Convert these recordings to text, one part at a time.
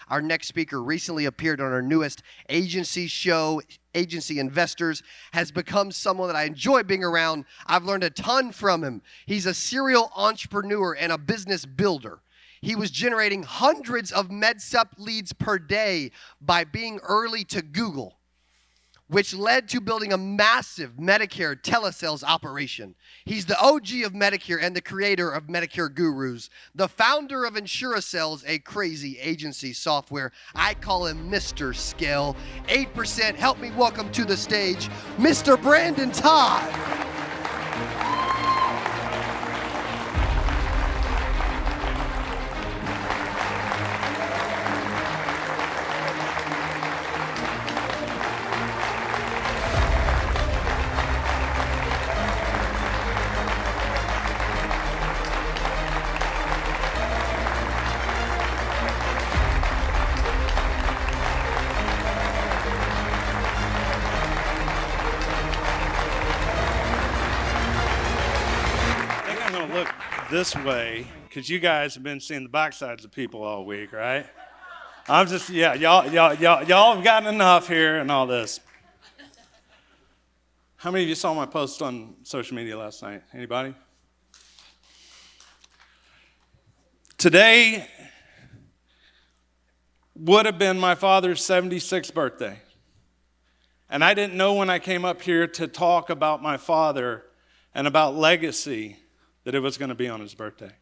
Our next speaker recently appeared on our newest agency show, Agency Investors, has become someone that I enjoy being around. I've learned a ton from him. He's a serial entrepreneur and a business builder. He was generating hundreds of MedSup leads per day by being early to Google, which led to building a massive Medicare telesales operation. He's the OG of Medicare and the creator of Medicare Gurus, the founder of InsureSales, a crazy agency software. I call him Mr. Scale. 8%. Help me welcome to the stage, Mr. Brandon Todd. This way, because you guys have been seeing the backsides of people all week, right? I'm just, y'all have gotten enough here and all this. How many of you saw my post on social media last night? Anybody? Today would have been my father's 76th birthday. And I didn't know when I came up here to talk about my father and about legacy that it was going to be on his birthday.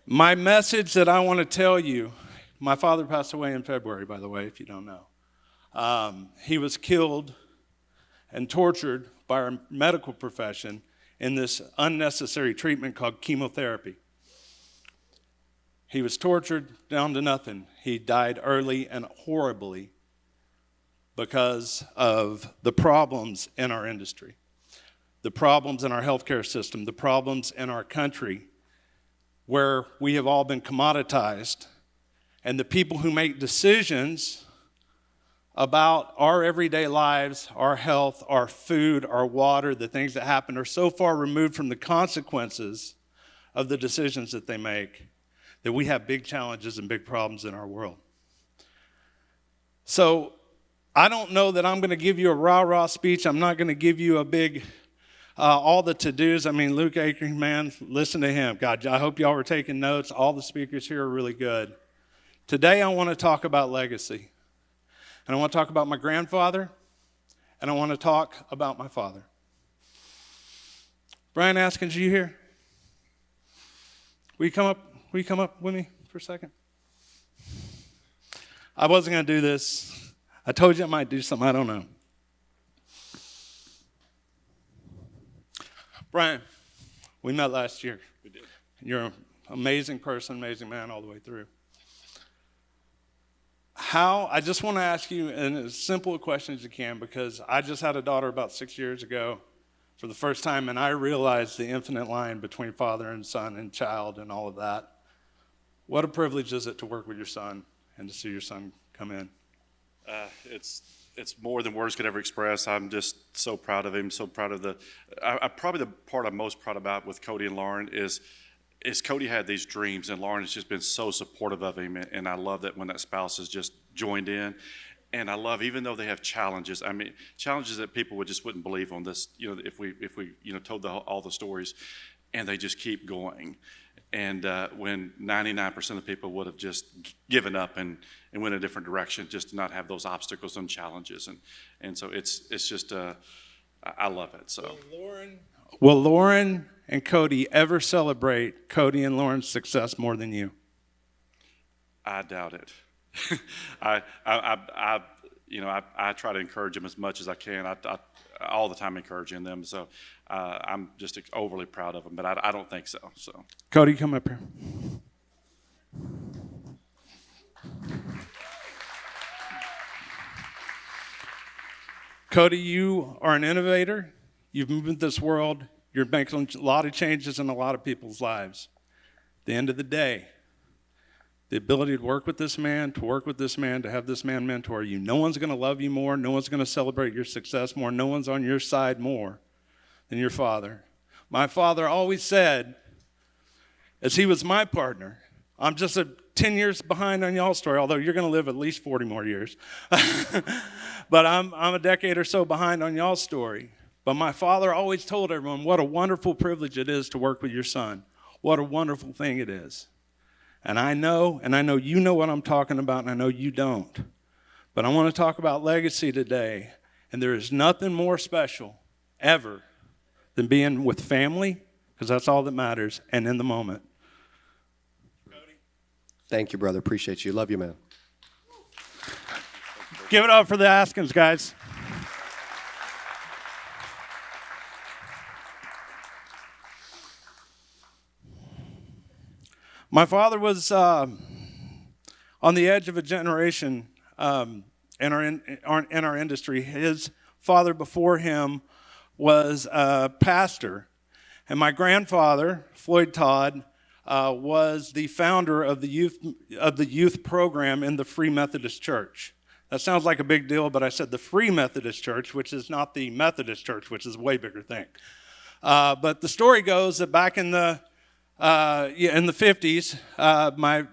My message that I want to tell you, my father passed away in February, by the way, if you don't know. He was killed and tortured by our medical profession in this unnecessary treatment called chemotherapy. He was tortured down to nothing. He died early and horribly because of the problems in our industry, the problems in our healthcare system, the problems in our country where we have all been commoditized, and the people who make decisions about our everyday lives, our health, our food, our water, the things that happen are so far removed from the consequences of the decisions that they make that we have big challenges and big problems in our world. So I don't know that I'm going to give you a rah-rah speech. I'm not going to give you a big all the to-dos. I mean, Luke Akron, man, listen to him. God, I hope y'all were taking notes. All the speakers here are really good. Today, I want to talk about legacy. And I want to talk about my grandfather, and I want to talk about my father. Brian Askins, are you here? Will you come up with me for a second? I wasn't going to do this. I told you I might do something I don't know. Brian, we met last year. We did. You're an amazing person, amazing man all the way through. I just want to ask you as simple a question as you can, because I just had a daughter about 6 years ago for the first time, and I realized the infinite line between father and son and child and all of that. What a privilege is it to work with your son and to see your son come in? It's more than words could ever express. I'm just so proud of him, so proud of probably the part I'm most proud about with Cody and Lauren is Cody had these dreams, and Lauren has just been so supportive of him, and I love that when that spouse has just joined in. And I love, even though they have challenges, I mean, challenges that people wouldn't believe on this, if we told all the stories, and they just keep going. And when 99% of people would have just given up and went a different direction, just to not have those obstacles and challenges. And so it's just, I love it. So Will Lauren and Cody ever celebrate Cody and Lauren's success more than you? I doubt it. I try to encourage them as much as I can. I all the time encouraging them. So I'm just overly proud of them, but I don't think so. So Cody, come up here. Cody, you are an innovator. You've moved this world. You're making a lot of changes in a lot of people's lives. At the end of the day, the ability to work with this man, to have this man mentor you. No one's going to love you more. No one's going to celebrate your success more. No one's on your side more than your father. My father always said, as he was my partner, I'm just a 10 years behind on y'all's story, although you're going to live at least 40 more years. But I'm a decade or so behind on y'all's story. But my father always told everyone what a wonderful privilege it is to work with your son. What a wonderful thing it is. And I know you know what I'm talking about, and I know you don't. But I want to talk about legacy today. And there is nothing more special ever than being with family, because that's all that matters, and in the moment. Thank you, brother. Appreciate you. Love you, man. Give it up for the Askins, guys. My father was on the edge of a generation in our industry. His father before him was a pastor, and my grandfather, Floyd Todd, was the founder of the youth program in the Free Methodist Church. That sounds like a big deal, but I said the Free Methodist Church, which is not the Methodist Church, which is a way bigger thing. But the story goes that back in the 50s, my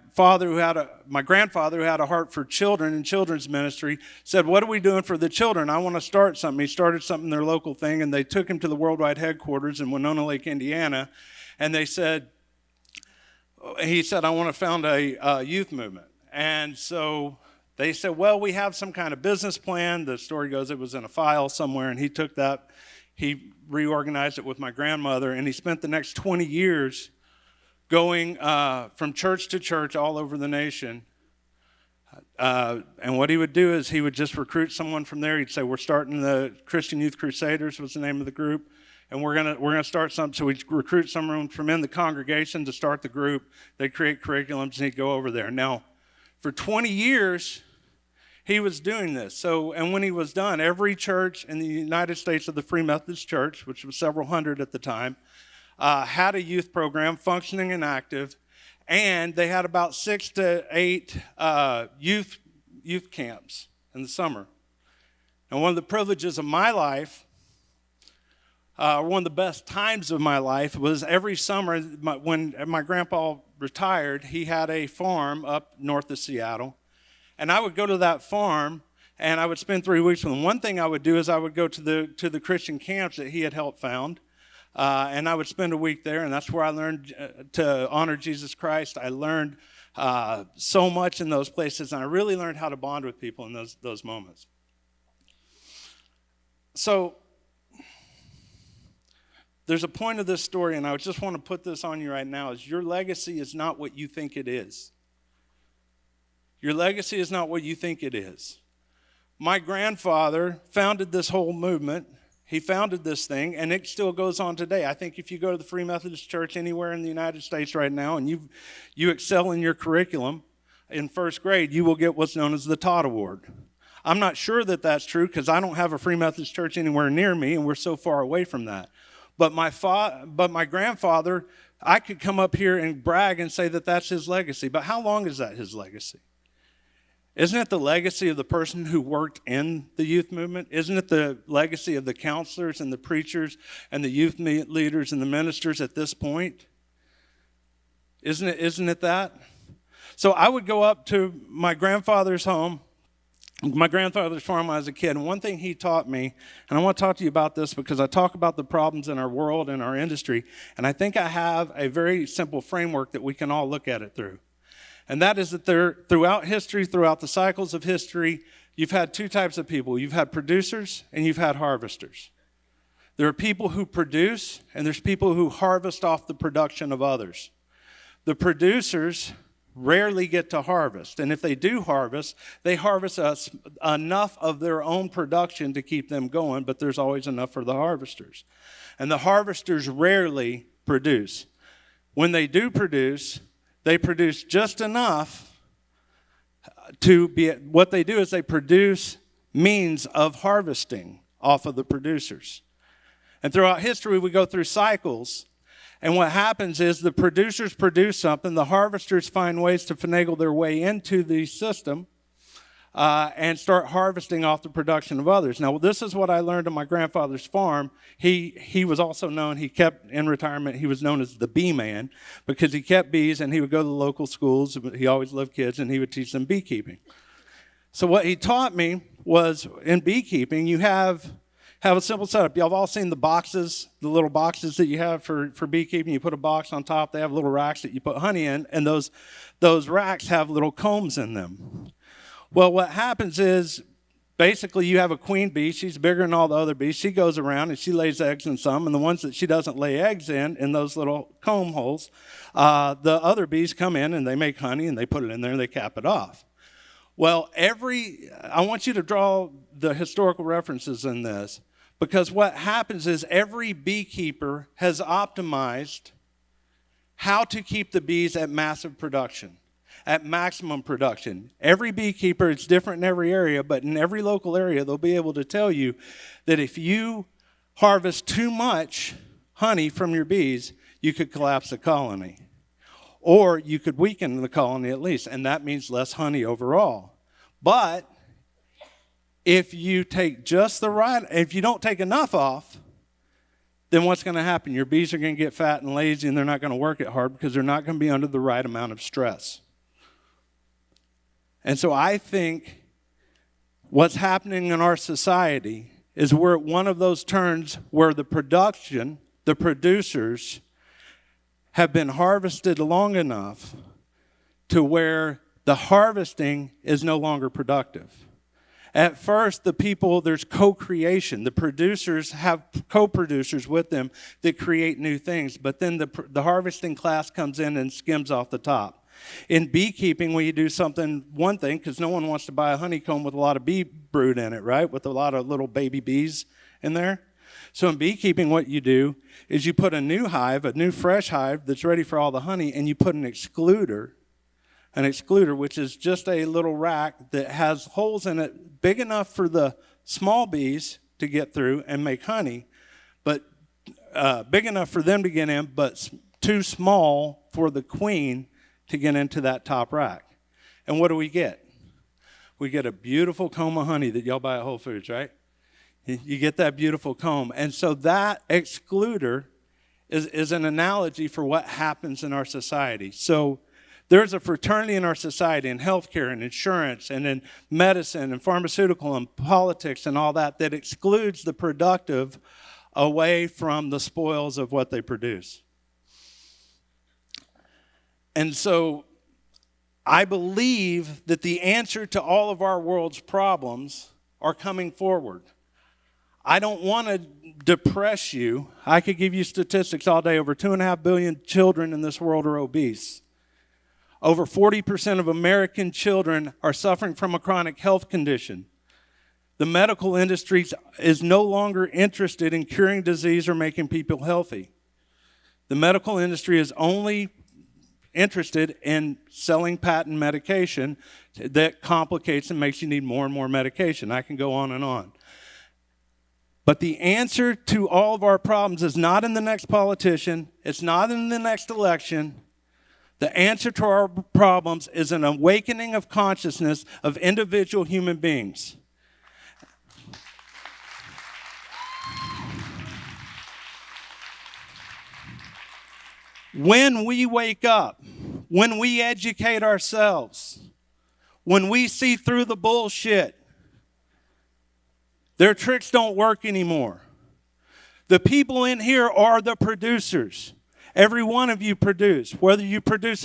grandfather, who had a heart for children and children's ministry, said, "What are we doing for the children? I want to start something." He started something, their local thing, and they took him to the worldwide headquarters in Winona Lake, Indiana, and he said, "I want to found a youth movement." And so they said, "Well, we have some kind of business plan." The story goes it was in a file somewhere, and he took that, he reorganized it with my grandmother, and he spent the next 20 years going from church to church all over the nation. And what he would do is he would just recruit someone from there. He'd say, "We're starting the Christian Youth Crusaders," was the name of the group, "and we're gonna start something." So he'd recruit someone from in the congregation to start the group. They'd create curriculums, and he'd go over there. Now, for 20 years, he was doing this. So, and when he was done, every church in the United States of the Free Methodist Church, which was several hundred at the time, had a youth program functioning and active, and they had about 6 to 8 youth camps in the summer. And one of the privileges of my life, one of the best times of my life, was every summer when my grandpa retired. He had a farm up north of Seattle, and I would go to that farm and I would spend 3 weeks with him. One thing I would do is I would go to the Christian camps that he had helped found. And I would spend a week there, and that's where I learned to honor Jesus Christ. I learned so much in those places, and I really learned how to bond with people in those moments. So there's a point of this story, and I just want to put this on you right now, is your legacy is not what you think it is. Your legacy is not what you think it is. My grandfather founded this whole movement. He founded this thing, and it still goes on today. I think if you go to the Free Methodist Church anywhere in the United States right now and you excel in your curriculum in first grade, you will get what's known as the Todd Award. I'm not sure that that's true because I don't have a Free Methodist Church anywhere near me, and we're so far away from that. But my grandfather, I could come up here and brag and say that that's his legacy. But how long is that his legacy? Isn't it the legacy of the person who worked in the youth movement? Isn't it the legacy of the counselors and the preachers and the youth leaders and the ministers at this point? Isn't it that? So I would go up to my grandfather's home, my grandfather's farm when I was a kid, and one thing he taught me, and I want to talk to you about this because I talk about the problems in our world and our industry, and I think I have a very simple framework that we can all look at it through. And that is that throughout history, throughout the cycles of history, you've had 2 types of people. You've had producers and you've had harvesters. There are people who produce, and there's people who harvest off the production of others. The producers rarely get to harvest, and if they do harvest, they harvest enough of their own production to keep them going, but there's always enough for the harvesters. And the harvesters rarely produce. When they do produce, they produce just enough to be, what they do is they produce means of harvesting off of the producers. And throughout history, we go through cycles. And what happens is the producers produce something, the harvesters find ways to finagle their way into the system, and start harvesting off the production of others. Now, this is what I learned on my grandfather's farm. He was also known, he kept in retirement, he was known as the bee man because he kept bees and he would go to the local schools. He always loved kids and he would teach them beekeeping. So what he taught me was in beekeeping, you have a simple setup. Y'all have all seen the boxes, the little boxes that you have for beekeeping. You put a box on top. They have little racks that you put honey in, and those racks have little combs in them. Well, what happens is basically you have a queen bee. She's bigger than all the other bees. She goes around and she lays eggs in some, and the ones that she doesn't lay eggs in those little comb holes, the other bees come in and they make honey and they put it in there and they cap it off. Well, I want you to draw the historical references in this, because what happens is every beekeeper has optimized how to keep the bees at massive production, at maximum production. Every beekeeper, it's different in every area, but in every local area, they'll be able to tell you that if you harvest too much honey from your bees, you could collapse the colony. Or you could weaken the colony at least, and that means less honey overall. But if you take just the right, if you don't take enough off, then what's going to happen? Your bees are going to get fat and lazy, and they're not going to work it hard because they're not going to be under the right amount of stress. And so I think what's happening in our society is we're at one of those turns where the producers have been harvested long enough to where the harvesting is no longer productive. At first, there's co-creation. The producers have co-producers with them that create new things, but then the harvesting class comes in and skims off the top. In beekeeping, when you do one thing, because no one wants to buy a honeycomb with a lot of bee brood in it, right? With a lot of little baby bees in there. So in beekeeping, what you do is you put a new fresh hive that's ready for all the honey, and you put an excluder, which is just a little rack that has holes in it big enough for the small bees to get through and make honey, but big enough for them to get in, but too small for the queen to get into that top rack. And what do we get? We get a beautiful comb of honey that y'all buy at Whole Foods, right? You get that beautiful comb. And so that excluder is an analogy for what happens in our society. So there's a fraternity in our society, in healthcare and insurance and in medicine and pharmaceutical and politics and all that excludes the productive away from the spoils of what they produce. And so I believe that the answer to all of our world's problems are coming forward. I don't want to depress you. I could give you statistics all day. Over 2.5 billion children in this world are obese. Over 40% of American children are suffering from a chronic health condition. The medical industry is no longer interested in curing disease or making people healthy. The medical industry is only interested in selling patent medication that complicates and makes you need more and more medication. I can go on and on. But the answer to all of our problems is not in the next politician. It's not in the next election. The answer to our problems is an awakening of consciousness of individual human beings. When we wake up, when we educate ourselves, when we see through the bullshit, their tricks don't work anymore. The people in here are the producers. Every one of you produce. Whether you produce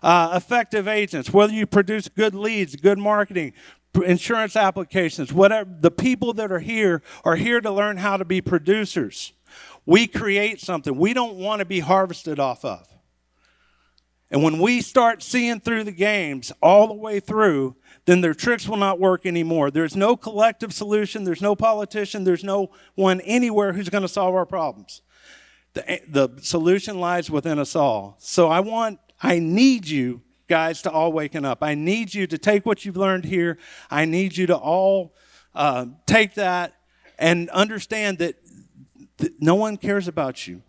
effective agents, whether you produce good leads, good marketing, insurance applications, whatever. The people that are here to learn how to be producers. We create something we don't want to be harvested off of. And when we start seeing through the games all the way through, then their tricks will not work anymore. There's no collective solution. There's no politician. There's no one anywhere who's going to solve our problems. The solution lies within us all. So I need you guys to all waken up. I need you to take what you've learned here. I need you to all take that and understand that no one cares about you.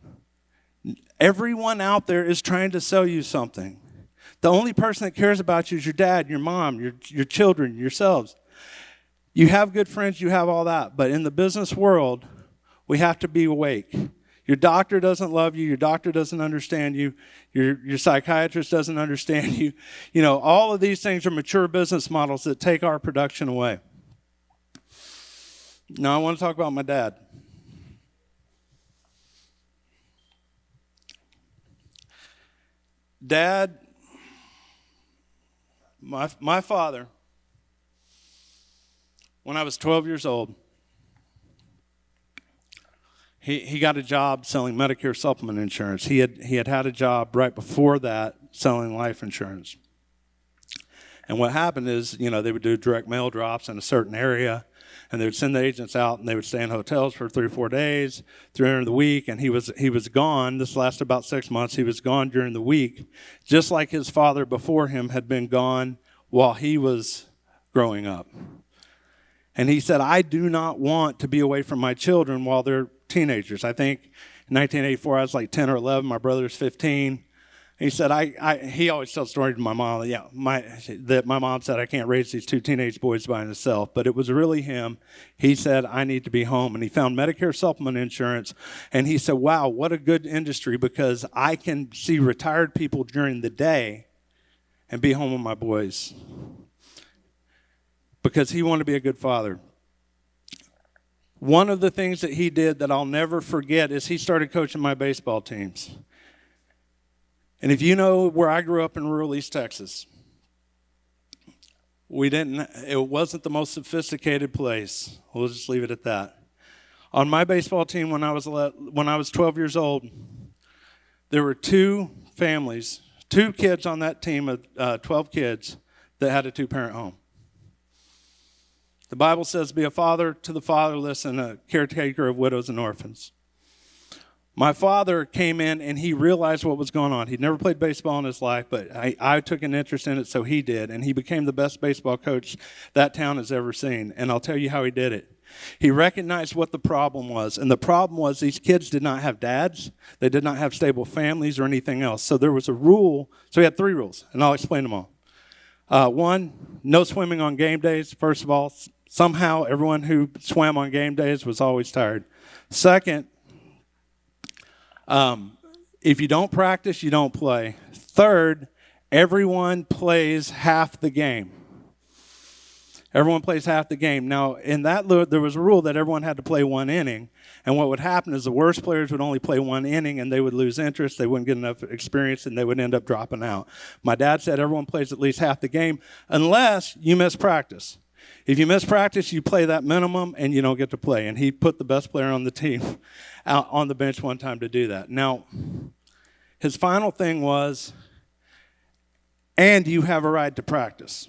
Everyone out there is trying to sell you something. The only person that cares about you is your dad, your mom, your children, yourselves. You have good friends, you have all that. But in the business world, we have to be awake. Your doctor doesn't love you. Your doctor doesn't understand you. Your psychiatrist doesn't understand you. You know, all of these things are mature business models that take our production away. Now, I want to talk about my dad. Dad, my father, when I was 12 years old, he got a job selling Medicare supplement insurance. He had a job right before that selling life insurance. And what happened is, you know, they would do direct mail drops in a certain area, and they would send the agents out, and they would stay in hotels for 3 or 4 days during the week, and he was gone. This lasted about 6 months. He was gone during the week, just like his father before him had been gone while he was growing up. And he said, I do not want to be away from my children while they're teenagers. I think in 1984, I was like 10 or 11. My brother's 15. He said, he always tells stories to my mom, that my mom said, I can't raise these 2 teenage boys by himself. But it was really him. He said, I need to be home. And he found Medicare supplement insurance. And he said, wow, what a good industry, because I can see retired people during the day and be home with my boys. Because he wanted to be a good father. One of the things that he did that I'll never forget is he started coaching my baseball teams. And if you know where I grew up in rural East Texas, it wasn't the most sophisticated place. We'll just leave it at that. On my baseball team when I was 12 years old, there were 2 families, 2 kids on that team of 12 kids that had a 2-parent home. The Bible says, be a father to the fatherless and a caretaker of widows and orphans. My father came in and he realized what was going on. He'd never played baseball in his life, but I took an interest in it, so he did. And he became the best baseball coach that town has ever seen. And I'll tell you how he did it. He recognized what the problem was. And the problem was these kids did not have dads. They did not have stable families or anything else. So there was a rule. So he had 3 rules, and I'll explain them all. 1, no swimming on game days. First of all, somehow everyone who swam on game days was always tired. Second, if you don't practice, you don't play. Third, everyone plays half the game. Everyone plays half the game. Now, in that there was a rule that everyone had to play 1 inning. And what would happen is the worst players would only play 1 inning, and they would lose interest. They wouldn't get enough experience, and they would end up dropping out. My dad said everyone plays at least half the game unless you miss practice. If you miss practice, you play that minimum, and you don't get to play. And he put the best player on the team out on the bench one time to do that. Now, his final thing was, and you have a right to practice.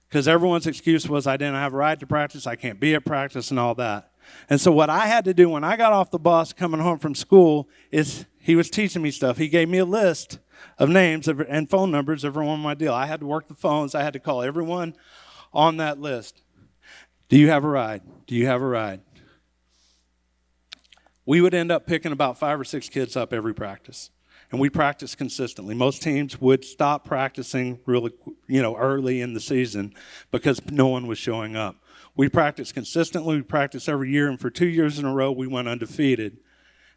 Because everyone's excuse was, I didn't have a right to practice, I can't be at practice, and all that. And so what I had to do when I got off the bus coming home from school is he was teaching me stuff. He gave me a list of names and phone numbers of everyone on my deal. I had to work the phones. I had to call everyone on that list. Do you have a ride? Do you have a ride? We would end up picking about 5 or 6 kids up every practice. And we practiced consistently. Most teams would stop practicing really, early in the season because no one was showing up. We practiced consistently. We practiced every year. And for 2 years in a row, we went undefeated.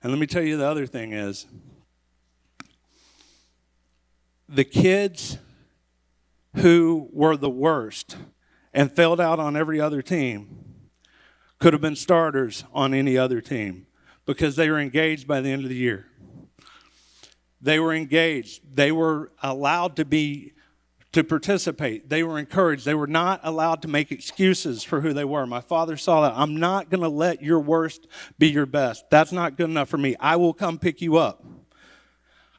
And let me tell you the other thing is, the kids who were the worst and failed out on every other team could have been starters on any other team because they were engaged by the end of the year. They were engaged. They were allowed to participate. They were encouraged. They were not allowed to make excuses for who they were. My father saw that. I'm not going to let your worst be your best. That's not good enough for me. I will come pick you up.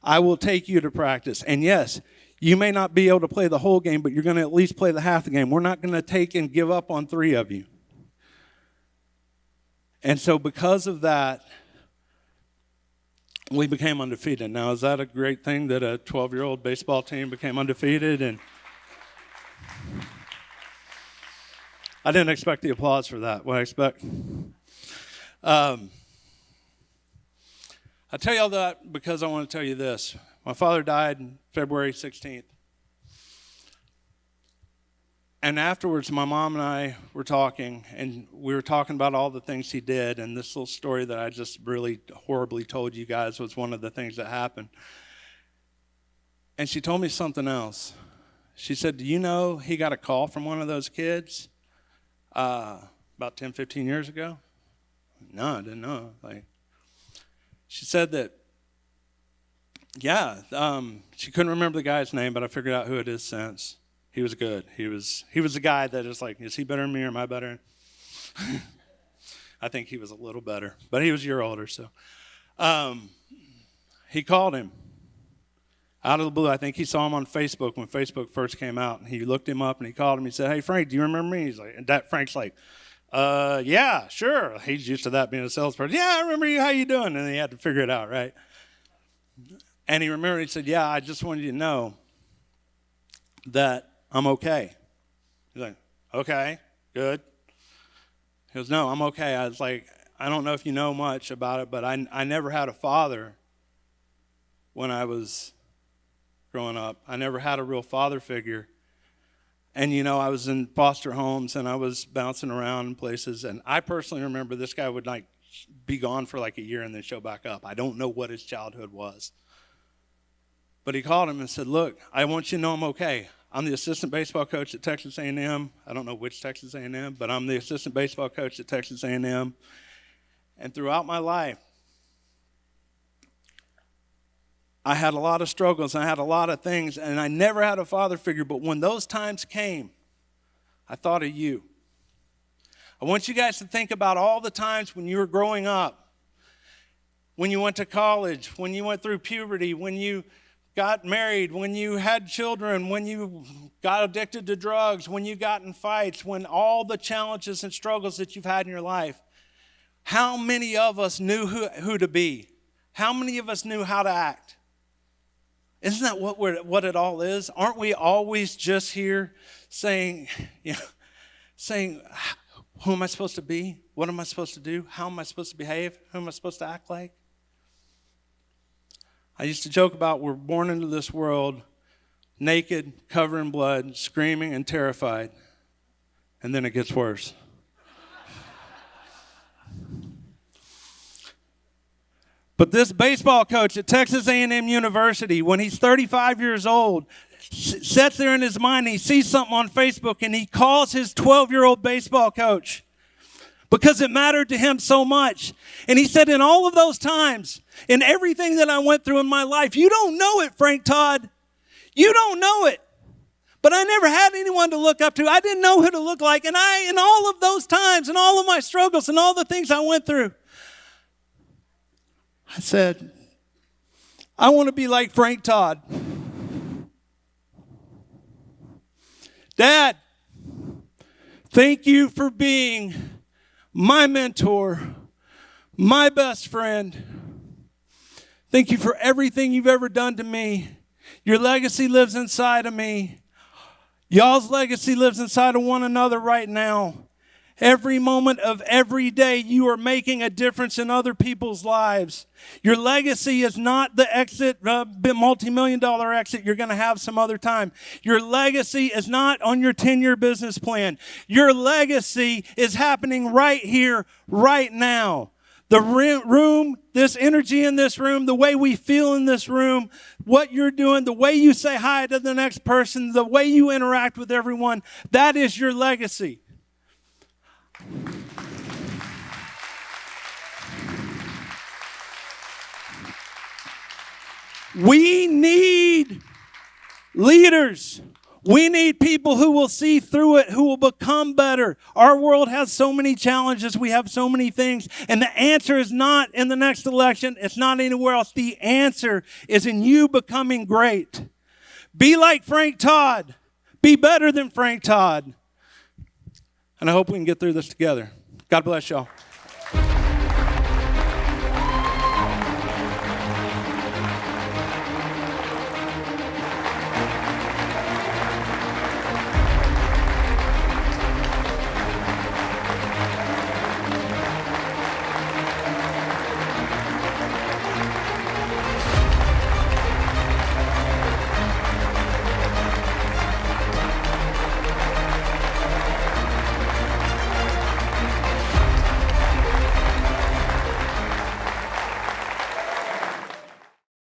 I will take you to practice. And yes, you may not be able to play the whole game, but you're going to at least play the half the game. We're not going to take and give up on 3 of you. And so because of that, we became undefeated. Now, is that a great thing that a 12-year-old baseball team became undefeated? And I didn't expect the applause for that. What I expect? I tell you all that because I want to tell you this. My father died February 16th. And afterwards, my mom and I were talking, and we were talking about all the things he did, and this little story that I just really horribly told you guys was one of the things that happened. And she told me something else. She said, do you know he got a call from one of those kids about 10, 15 years ago? No, I didn't know. She said that, she couldn't remember the guy's name, but I figured out who it is since. He was good. He was the guy that is like, is he better than me or am I better? I think he was a little better, but he was a year older. So he called him out of the blue. I think he saw him on Facebook when Facebook first came out, and he looked him up and he called him. He said, hey, Frank, do you remember me? He's like, and Frank's like, yeah, sure. He's used to that being a salesperson. Yeah, I remember you. How you doing? And he had to figure it out, right? And he remembered. He said, yeah, I just wanted you to know that I'm okay. He's like, okay, good. He goes, no, I'm okay. I was like, I don't know if you know much about it, but I never had a father when I was growing up. I never had a real father figure. And, I was in foster homes, and I was bouncing around in places. And I personally remember this guy would, be gone for a year and then show back up. I don't know what his childhood was. But he called him and said, look, I want you to know I'm okay. I'm the assistant baseball coach at Texas A&M. I don't know which Texas A&M, but I'm the assistant baseball coach at Texas A&M. And throughout my life, I had a lot of struggles. I had a lot of things, and I never had a father figure. But when those times came, I thought of you. I want you guys to think about all the times when you were growing up, when you went to college, when you went through puberty, when you got married, when you had children, when you got addicted to drugs, when you got in fights, when all the challenges and struggles that you've had in your life. How many of us knew who to be? How many of us knew how to act? Isn't that what it all is? Aren't we always just here saying, who am I supposed to be? What am I supposed to do? How am I supposed to behave? Who am I supposed to act like? I used to joke about we're born into this world naked, covered in blood, screaming and terrified, and then it gets worse. But this baseball coach at Texas A&M University, when he's 35 years old, sits there in his mind and he sees something on Facebook and he calls his 12-year-old baseball coach because it mattered to him so much. And he said, in all of those times, in everything that I went through in my life, you don't know it, Frank Todd. You don't know it. But I never had anyone to look up to. I didn't know who to look like. And in all of those times and all of my struggles and all the things I went through, I said, I want to be like Frank Todd. Dad, thank you for being my mentor, my best friend. Thank you for everything you've ever done to me. Your legacy lives inside of me. Y'all's legacy lives inside of one another right now. Every moment of every day, you are making a difference in other people's lives. Your legacy is not the exit, multi-million-dollar exit you're going to have some other time. Your legacy is not on your 10-year business plan. Your legacy is happening right here, right now. The room, this energy in this room, the way we feel in this room, what you're doing, the way you say hi to the next person, the way you interact with everyone, that is your legacy. We need leaders. We need people who will see through it, who will become better. Our world has so many challenges. We have so many things. And the answer is not in the next election. It's not anywhere else. The answer is in you becoming great. Be like Frank Todd. Be better than Frank Todd. And I hope we can get through this together. God bless y'all.